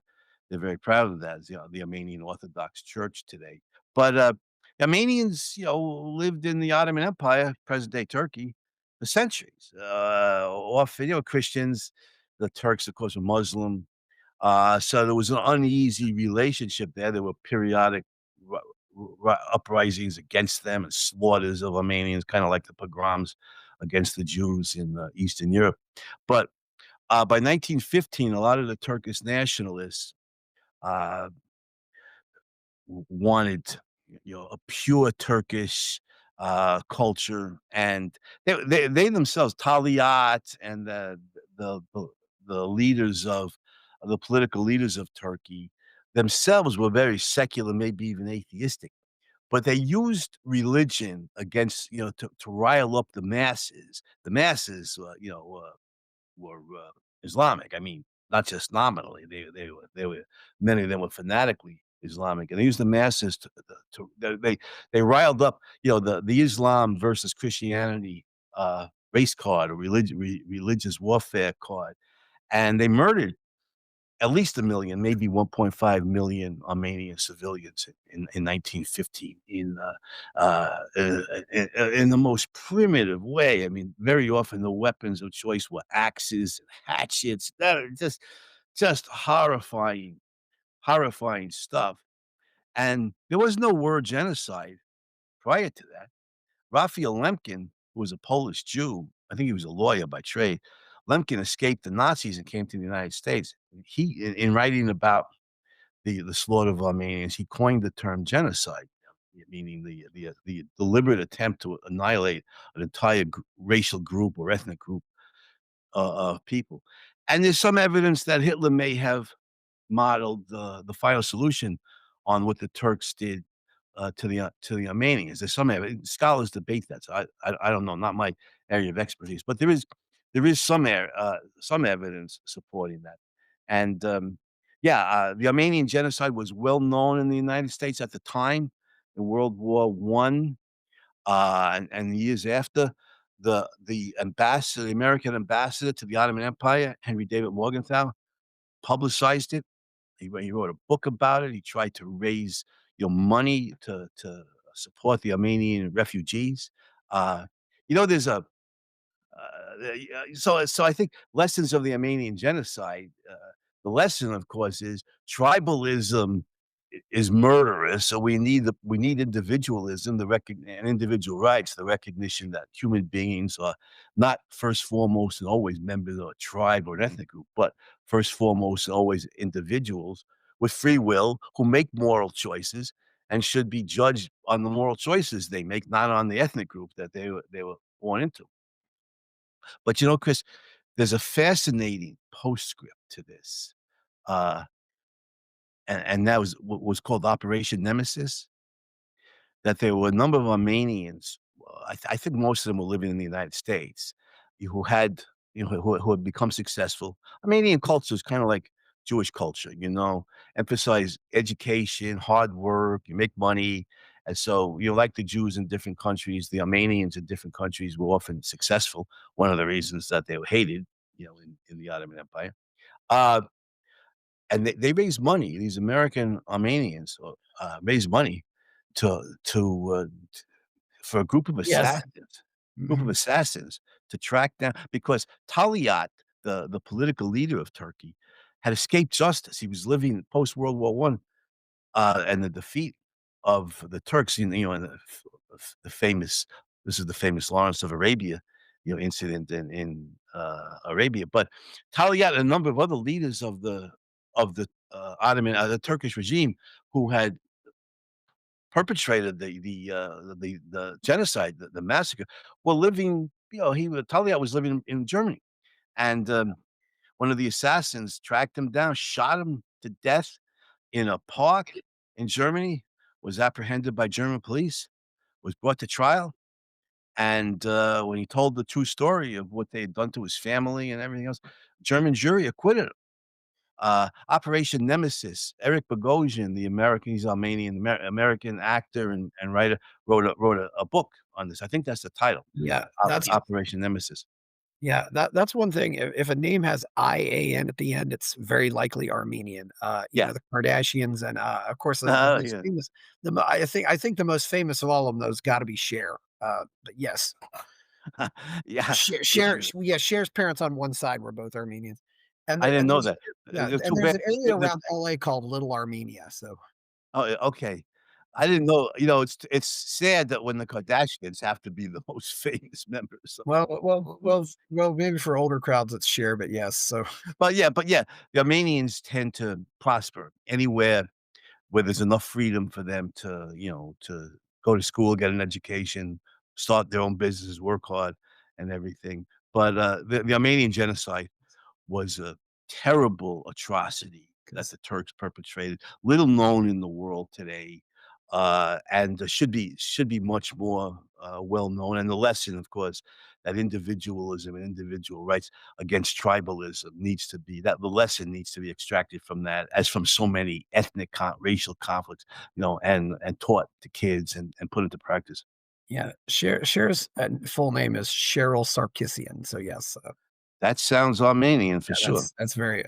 They're very proud of that, as, the Armenian Orthodox Church today. But, Armenians, lived in the Ottoman Empire, present day Turkey, for centuries. Often, Christians, the Turks, of course, were Muslim. So there was an uneasy relationship there. There were periodic ru uprisings against them and slaughters of Armenians, kinda like the pogroms against the Jews in, Eastern Europe. But By 1915, a lot of the Turkish nationalists, uh, wanted, a pure Turkish, culture, and they themselves, Talyat and the the the leaders of the political leaders of Turkey themselves were very secular, maybe even atheistic, but they used religion against, to rile up the masses. The masses, were, Islamic. I mean, not just nominally, they were many of them were fanatically Islamic, and they used the masses they riled up, the Islam versus Christianity, race card or religious warfare card, and they murdered at least 1,000,000, maybe 1.5 million Armenian civilians in 1915 in the most primitive way. I mean, very often the weapons of choice were axes and hatchets. That are just horrifying stuff. And there was no word genocide prior to that. Raphael Lemkin, who was a Polish Jew, I think he was a lawyer by trade. Lemkin escaped the Nazis and came to the United States. He, in writing about the slaughter of Armenians, he coined the term genocide, meaning the deliberate attempt to annihilate an entire racial group or ethnic group of people. And there's some evidence that Hitler may have modeled the final solution on what the Turks did to the Armenians. There's scholars debate that, so I don't know, not my area of expertise, but there is some evidence supporting that. And yeah, the Armenian genocide was well known in the United States at the time in World War I, and the years after. The American ambassador to the Ottoman Empire, Henry David Morgenthau, publicized it. He wrote a book about it. He tried to raise, money to support the Armenian refugees. Uh, there's so I think lessons of the Armenian genocide. The lesson, of course, is tribalism is murderous. So we need individualism, and individual rights, the recognition that human beings are not first, foremost, and always members of a tribe or an ethnic group, but first, foremost, and always individuals with free will who make moral choices and should be judged on the moral choices they make, not on the ethnic group that they were born into. But Chris, there's a fascinating postscript to this, uh, and that was what was called Operation Nemesis, that there were a number of Armenians, I think most of them were living in the United States, who had, who had become successful. Armenian culture is kinda like Jewish culture, emphasize education, hard work, you make money, and so, like the Jews in different countries, the Armenians in different countries were often successful. One of the reasons that they were hated, in the Ottoman Empire. Uh, and they raised money. These American Armenians, raised money to for a Yes. group of Mhm. assassins to track down, because Talyat, the political leader of Turkey, had escaped justice. He was living post World War One, and the defeat of the Turks, in the famous this is the famous Lawrence of Arabia, incident in Arabia. But Talyat and a number of other leaders of the Turkish regime who had perpetrated the genocide, the massacre, were living, Talyat was living in Germany, and, one of the assassins tracked him down, shot him to death in a park in Germany, was apprehended by German police, was brought to trial, and, when he told the true story of what they had done to his family and everything else, German jury acquitted him. Operation Nemesis, Eric Bogosian, the American he's Armenian, American actor and writer, wrote a book on this. I think that's the title, Yeah, that's Operation Nemesis. yeah, that's one thing. If a name has IAN at the end, it's very likely Armenian. Yeah. The Kardashians and, of course, the most Yeah. famous I think the most famous of all of them, those gotta be Cher. But yes, Yeah. Cher yeah, Cher's parents on one side were both Armenians. And I the didn't and know there's that. yeah, They're and too there's bad. an area around LA called Little Armenia, so Oh, okay. I didn't know, it's sad that when the Kardashians have to be the most famous members of Well, maybe for older crowds, it's share, but yes, so but yeah, the Armenians tend to prosper anywhere where there's enough freedom for them to, to go to school, get an education, start their own businesses, work hard and everything. But, the Armenian genocide was a terrible atrocity that 'cause the Turks perpetrated, little known in the world today, and should be much more, well known. And the lesson, of course, that individualism and individual rights against tribalism needs to be that the lesson needs to be extracted from that, as from so many ethnic racial conflicts, and taught to kids and put into practice. yeah, Cher's, full name is Cheryl Sarkissian, so yes, That sounds Armenian for yeah, sure. that's very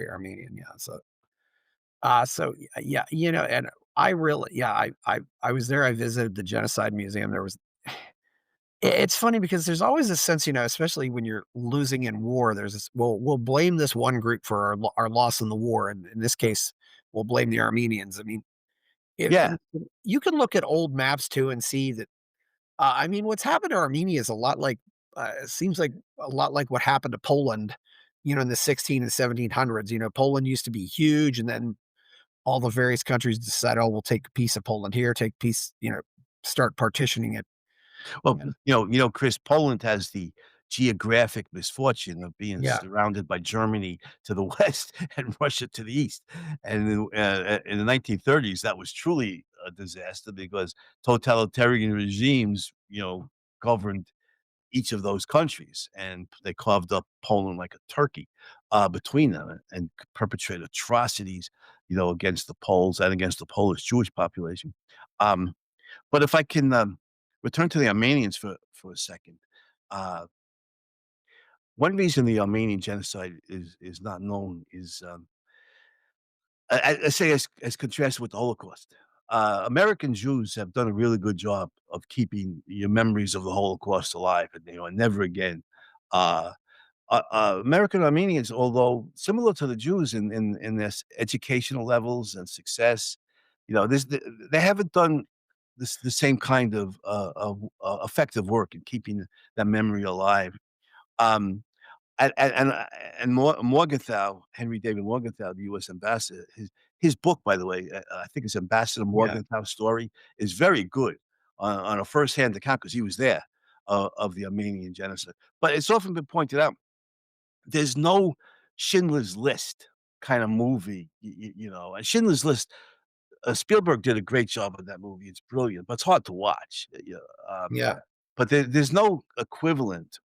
Armenian, yeah, so, yeah, and I really yeah, I was there, I visited the Genocide Museum, there was it's funny because there's always a sense, especially when you're losing in war, there's this we'll blame this one group for our loss in the war, and in this case, we'll blame the Armenians. I mean, Yeah. and you can look at old maps too and see that, I mean, what's happened to Armenia is a lot like, it seems like a lot like what happened to Poland, in the 16 and 1700s. Poland used to be huge, and then all the various countries decided, oh, we'll take a piece of Poland here, take a piece, start partitioning it. Well, And Chris, Poland has the geographic misfortune of being yeah, surrounded by Germany to the west and Russia to the east. And in the 1930s, that was truly a disaster because totalitarian regimes, governed each of those countries, and they carved up Poland like a turkey between them and perpetrated atrocities, against the Poles and against the Polish Jewish population. Um, but if I can, return to the Armenians for a second, uh, one reason the Armenian genocide is not known is, I say as contrasted with the Holocaust. American Jews have done a really good job of keeping your memories of the Holocaust alive, and, never again. Uh, American Armenians, although similar to the Jews in their educational levels and success, they haven't done the same kind of effective work in keeping that memory alive. Um, and Morgenthau, Henry David Morgenthau, the U.S. ambassador, his book, by the way, I think it's Ambassador yeah, Morgenthau's story, is very good on a firsthand account because he was there of the Armenian genocide. But it's often been pointed out there's no Schindler's List kind of movie, and Schindler's List, Spielberg did a great job of that movie. It's brilliant, but it's hard to watch. yeah, But there's no equivalent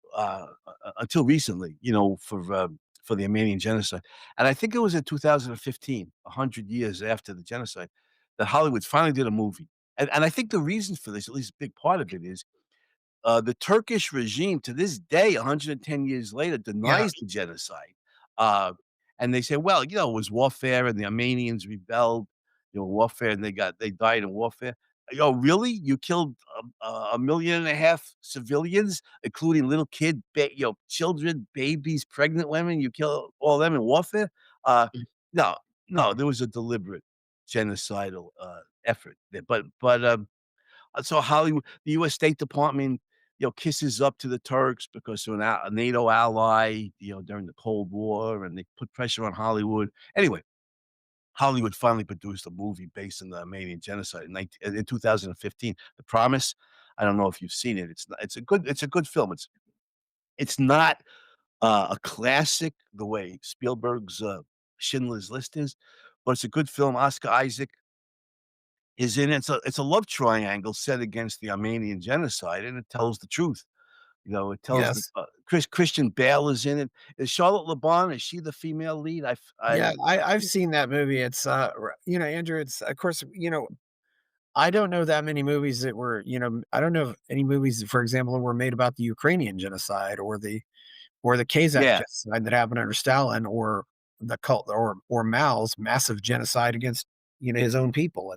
until recently, for the Armenian genocide. And I think it was in 2015, 100 years after the genocide, that Hollywood finally did a movie. And I think the reason for this, at least a big part of it, is the Turkish regime to this day, 110 years later, yeah. denies the genocide. Uh, and they say, well, it was warfare and the Armenians rebelled, warfare and they died in warfare. Really? You killed a million and a half civilians, including little children, babies, pregnant women. You kill all them in warfare? Uh, no, no, there was a deliberate genocidal effort there. So Hollywood, the U.S. State Department, kisses up to the Turks because they're a NATO ally, during the Cold War, and they put pressure on Hollywood. Anyway, Hollywood finally produced a movie based on the Armenian genocide in 2015. The Promise. I don't know if you've seen it. It's a good film. It's not a classic the way Spielberg's Schindler's List is, but it's a good film. Oscar Isaac is in it. It's a love triangle set against the Armenian genocide, and it tells the truth. It tells the Yes. Christian Bale is in it. Is Charlotte LeBon, is she the female lead? Yeah, I've think seen that movie. It's, Andrew, it's of course, I don't know that many movies that were, I don't know of any movies that, for example, were made about the Ukrainian genocide or the Kazakh yeah, genocide that happened under Stalin or the cult or Mao's massive genocide against, his own people.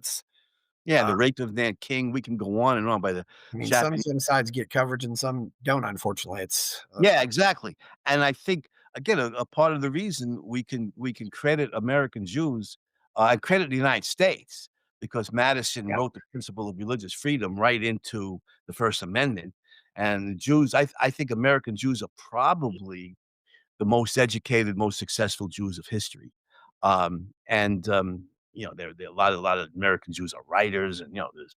yeah, Uh, the rape of Nat King, we can go on and on by the I mean, some Japanese. genocides get coverage and some don't, unfortunately. It's, Yeah, exactly, and I think, again, a part of the reason we can credit American Jews, and credit the United States because Madison Yeah. wrote the principle of religious freedom right into the First Amendment, and the Jews I think American Jews are probably the most educated, most successful Jews of history. There are a lot of American Jews are writers, and there's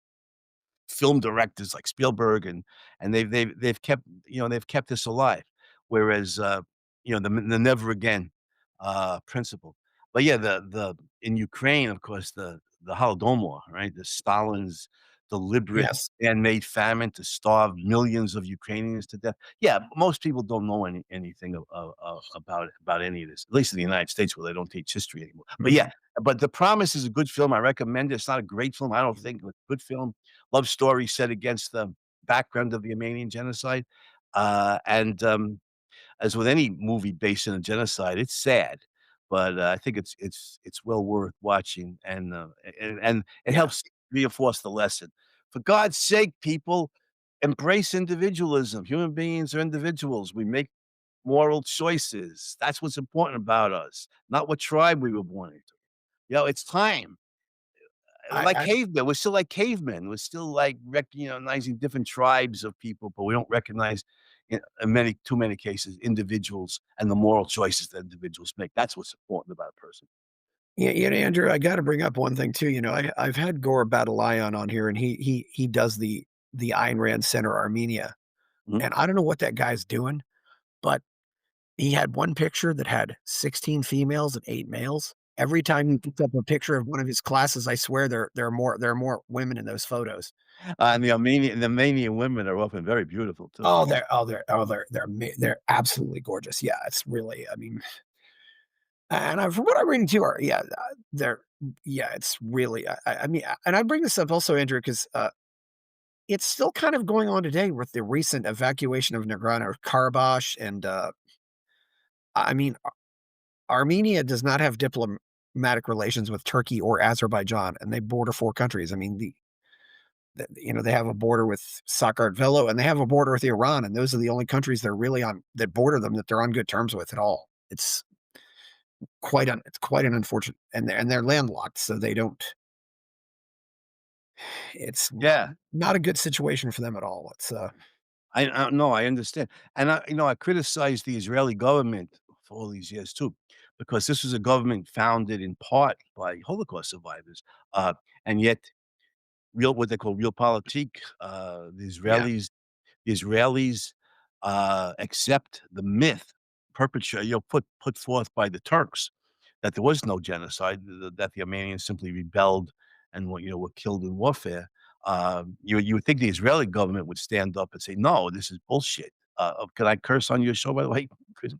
film directors like Spielberg, and they've kept they've kept this alive. Whereas the never again principle. But yeah, the in Ukraine, of course, the Holodomor, right? The Stalin's deliberate Yes. man-made famine to starve millions of Ukrainians to death. Yeah, most people don't know anything about any of this, at least in the United States where they don't teach history anymore. But yeah, Mhm. but The Promise is a good film. I recommend it. It's not a great film, I don't think, but a good film. Love story set against the background of the Armenian genocide. And As with any movie based in a genocide, it's sad, but I think it's well worth watching, and it Yeah. helps reinforce the lesson. For God's sake, people, embrace individualism. Human beings are individuals. We make moral choices. That's what's important about us, not what tribe we were born into. It's time. Like I cavemen, we're still like cavemen. We're still like recognizing different tribes of people, but we don't recognize in many too many cases individuals and the moral choices that individuals make. That's what's important about a person. Yeah, Andrew, I gotta bring up one thing too. I've had Gore Badalayan on here, and he does the Ayn Rand Center Armenia, Mhm. and I don't know what that guy's doing, but he had one picture that had 16 females and 8 males. Every time he puts up a picture of one of his classes, I swear there are more women in those photos. And the Armenian women are often very beautiful too. They're absolutely gorgeous. Yeah, it's really, I mean, and from what I'm reading too, they're, yeah, it's really, I mean, and I bring this up also, Andrew, because it's still kind of going on today with the recent evacuation of Nagorno-Karabakh, and I mean, Armenia does not have diplomatic relations with Turkey or Azerbaijan, and they border 4 countries. I mean, they have a border with Sakartvelo, and they have a border with Iran, and those are the only countries that border them that they're on good terms with at all. It's quite an unfortunate, and they're landlocked, so they don't. It's Yeah, not a good situation for them at all. I no, I understand, and I criticize the Israeli government for all these years too, because this was a government founded in part by Holocaust survivors, and yet real what they call realpolitik. Yeah, The Israelis accept the myth put forth by the Turks that there was no genocide, that the Armenians simply rebelled and were killed in warfare. You would think the Israeli government would stand up and say, "No, this is bullshit." Can I curse on your show, by the way? 'Cause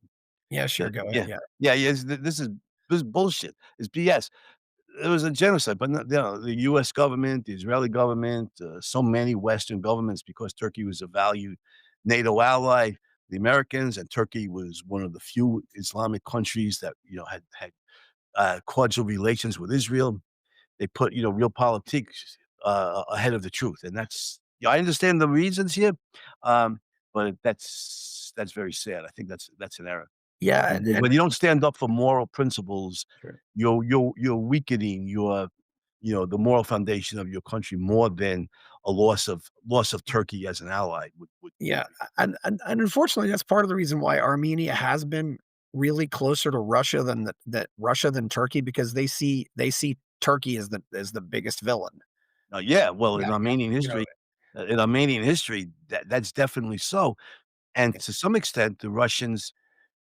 yeah, sure, go ahead. yeah, Yeah, yeah, yes. This is bullshit. It's BS. It was a genocide, but the U.S. government, the Israeli government, so many Western governments, because Turkey was a valued NATO ally, the Americans, and Turkey was one of the few Islamic countries that had cordial relations with Israel. They put real politics ahead of the truth, and I understand the reasons here, um, but that's very sad. I think that's an error. yeah, When you don't stand up for moral principles, sure. you're weakening the moral foundation of your country more than a loss of Turkey as an ally would Yeah, be. and unfortunately, that's part of the reason why Armenia has been really closer to Russia than Turkey, because they see Turkey as the biggest villain. Yeah, well, Yeah, in Armenian you know, history that's definitely so, and to some extent, the Russians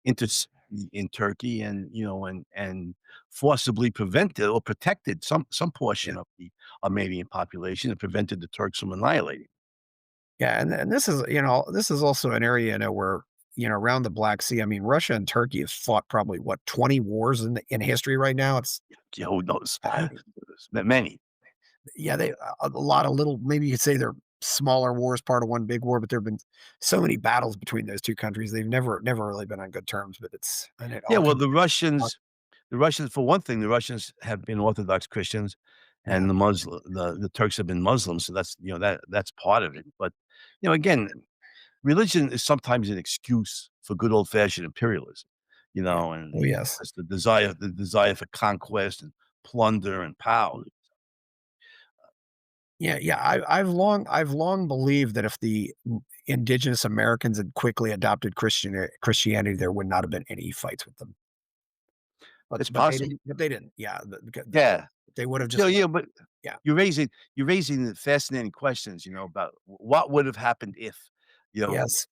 intercede in Turkey and forcibly prevented or protected some yeah, portion of the Armenian population and prevented the Turks from annihilating. yeah, and this is also an area, where, around the Black Sea. I mean, Russia and Turkey have fought probably, what, 20 wars in history right now. Yeah, who knows? I mean, Many. yeah, a lot of little, maybe you could say they're smaller wars, part of one big war, but there've been so many battles between those 2 countries. They've never really been on good terms, but and it Yeah, all well, comes. the Russians, for one thing, the Russians have been Orthodox Christians, Yeah, and the Turks have been Muslims, so that's part of it. But again, religion is sometimes an excuse for good old fashioned imperialism, yeah. Oh, and yes. that's the desire for conquest and plunder and power. Yeah, yeah. I've long believed that if the indigenous Americans had quickly adopted Christianity, there would not have been any fights with them. But It's but they possible. didn't. But they didn't. Yeah, Yeah. they would have Yeah, just. yeah, but Yeah. you're raising the fascinating questions, about what would have happened if, Yes.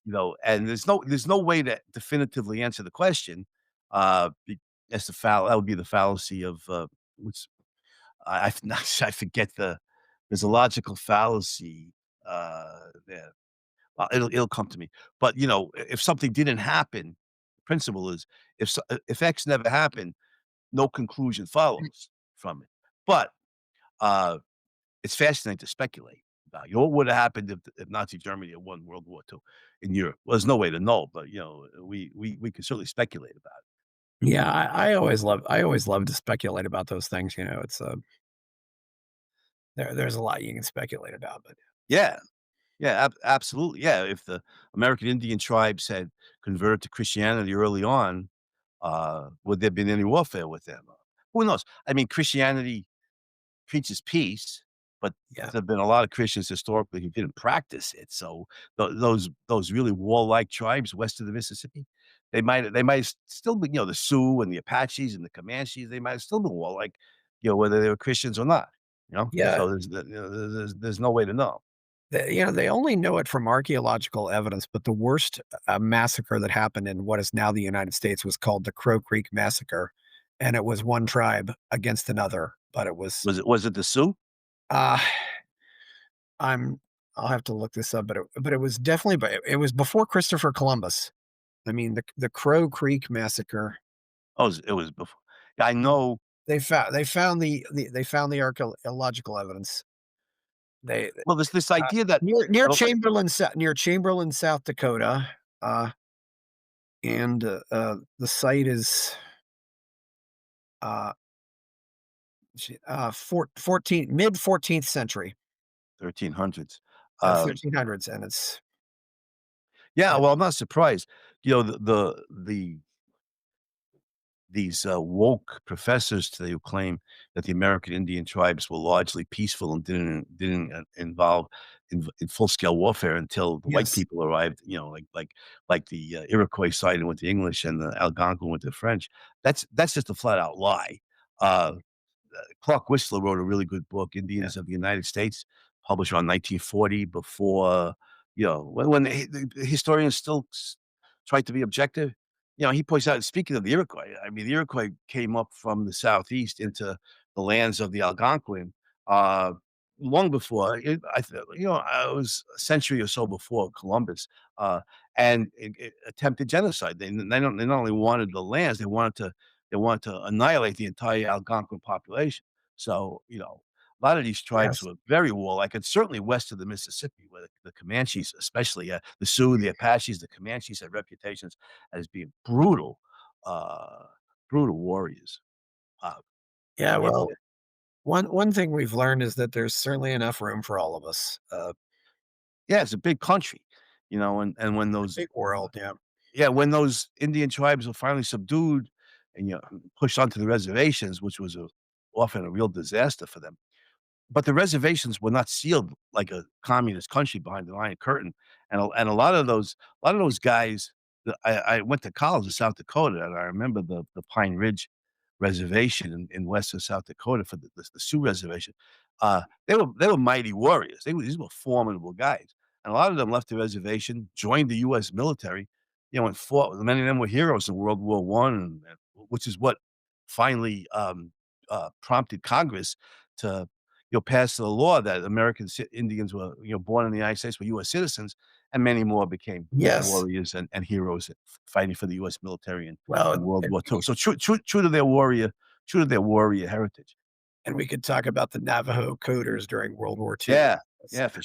and there's no way to definitively answer the question. Be That's the that would be the fallacy of, what's I I forget there's a logical fallacy, there. Well, it'll come to me. But, if something didn't happen, the principle is if X never happened, no conclusion follows from it. But, uh it's fascinating to speculate about, what would have happened if Nazi Germany had won World War II in Europe? Well, there's no way to know, but, we can certainly speculate about it. Yeah. I always love to speculate about those things. It's there's a lot you can speculate about, but Yeah, yeah, absolutely, yeah, if the American Indian tribes had converted to Christianity early on, would there have been any warfare with them? Who knows? I mean, Christianity preaches peace, but yeah. there've been a lot of Christians historically who didn't practice it, so those really warlike tribes west of the Mississippi, they might still be, the Sioux and the Apaches and the Comanches, they might have still been warlike, whether they were Christians or not, Yeah. So there's no way to know. They only know it from archaeological evidence, but the worst massacre that happened in what is now the United States was called the Crow Creek Massacre, and it was one tribe against another. But it was, Was it the Sioux? uh, I'm, I'll have to look this up, but it was definitely, but it was before Christopher Columbus. I mean, the Crow Creek Massacre. Oh, it was before. Yeah, I know. They found the archaeological evidence. They Well, there's this idea that near Chamberlain, South Dakota. Uh, and the site is uh, 14 mid 14th century, 1300s. Um 1300s, and it's Yeah, uh, well, I'm not surprised. You know, these, woke professors today who claim that the American Indian tribes were largely peaceful and didn't involve in full-scale warfare until the white yes, people arrived, like the, Iroquois sided with the English and the Algonquin with the French. That's just a flat out lie. Uh Clark Whistler wrote a really good book, yeah, Indians of the United States, published around 1940 before, when the historians still tried to be objective. He points out, speaking of the Iroquois, I mean, the Iroquois came up from the southeast into the lands of the Algonquin, uh, long before it, it was a century or so before Columbus, uh, and it attempted genocide. They not only wanted the lands, they wanted to annihilate the entire Algonquin population. So, a lot of these tribes yes, were very warlike, and certainly west of the Mississippi, where the Comanches, especially, the Sioux, the Apaches, the Comanches had reputations as being uh, brutal warriors. Uh, yeah. it's Well, one thing we've learned is that there's certainly enough room for all of us. Yeah, it's a big country, and when those Big world, yeah. yeah, when those Indian tribes were finally subdued and, pushed onto the reservations, which was often a real disaster for them. But the reservations were not sealed like a communist country behind the Iron Curtain, and a lot of those guys that I went to college in South Dakota, and I remember the Pine Ridge Reservation in western South Dakota for the Sioux Reservation. They were mighty warriors. These were formidable guys, and a lot of them left the reservation, joined the US military, and fought. Many of them were heroes in World War One, and which is what finally, prompted Congress to passed a law that American Indians were, born in the United States were U.S. citizens, and many more became Yes. warriors and heroes fighting for the U.S. military in Well, World War II. So true to their warrior heritage. and we could talk about the Navajo coders during World War II. Yeah, Yes, yeah, for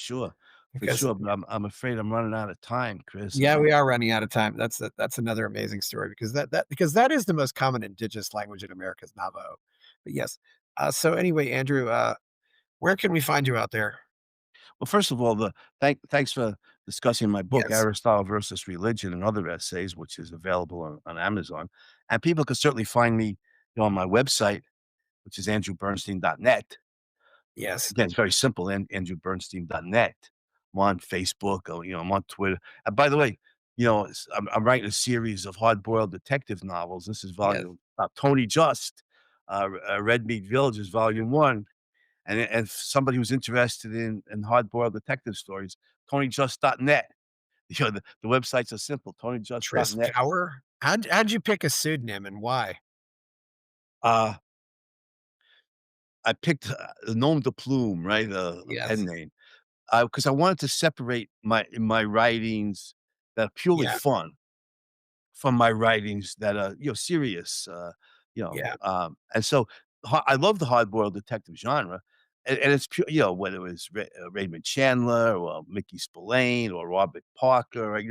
because sure. But I'm afraid I'm running out of time, Chris. yeah, we are running out of time. That's another amazing story because that is the most common indigenous language in America is Navajo. But yes. So anyway, Andrew, where can we find you out there? Well, first of all, thanks for discussing my book, Yes. Aristotle versus Religion and Other Essays, which is available on Amazon. And people can certainly find me, on my website, which is andrewbernstein.net. Yes. Again, it's very simple, and andrewbernstein.net. I'm on Facebook, I'm on Twitter. And by the way, I'm writing a series of hard-boiled detective novels. This is Yes. volume Tony Just, Red Meat Village is volume 1, and if somebody who's interested in hard-boiled detective stories, tonyjust.net. The websites are simple, Tris tonyjust.net. Power? How'd you pick a pseudonym and why? Uh, I picked, the nom de plume, right, a pen Yes. name. Because I wanted to separate my writings that are purely Yeah. fun from my writings that are, serious, Yeah. and so I love the hard-boiled detective genre, and it's pure, whether it's Raymond Chandler or Mickey Spillane or Robert Parker, I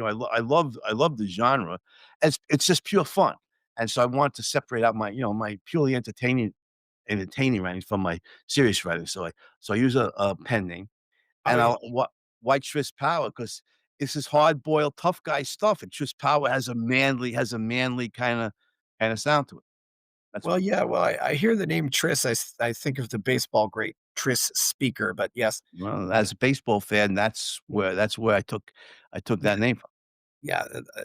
love the genre. It's just pure fun, and so I want to separate out my purely entertaining writing from my serious writing, so I use a pen name. Oh, And yeah. I why Tris Power? Because this is hard-boiled tough guy stuff, and Tris Power has a manly kinda sound to it. That's Well, yeah, well, I hear the name Tris, I think of the baseball great Tris Speaker, but yes, well, as a baseball fan, that's where I took yeah, that name from. yeah,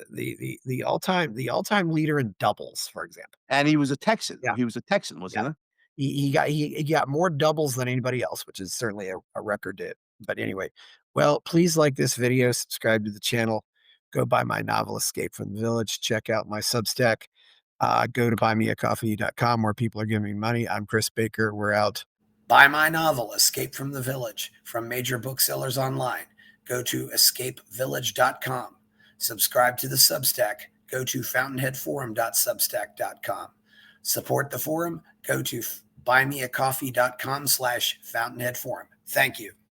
the all-time leader in doubles, for example. And he was a Texan. Yeah, He was a Texan, yeah. wasn't he? He got more doubles than anybody else, which is certainly a record to but anyway, well, please like this video, subscribe to the channel, go buy my novel Escape from the Village, check out my Substack, go to buymeacoffee.com where people are giving me money. I'm Chris Baker. We're out. Buy my novel, Escape from the Village, from major booksellers online. Go to escapevillage.com. Subscribe to the Substack. Go to fountainheadforum.substack.com. Support the forum. Go to buymeacoffee.com/fountainheadforum. Thank you.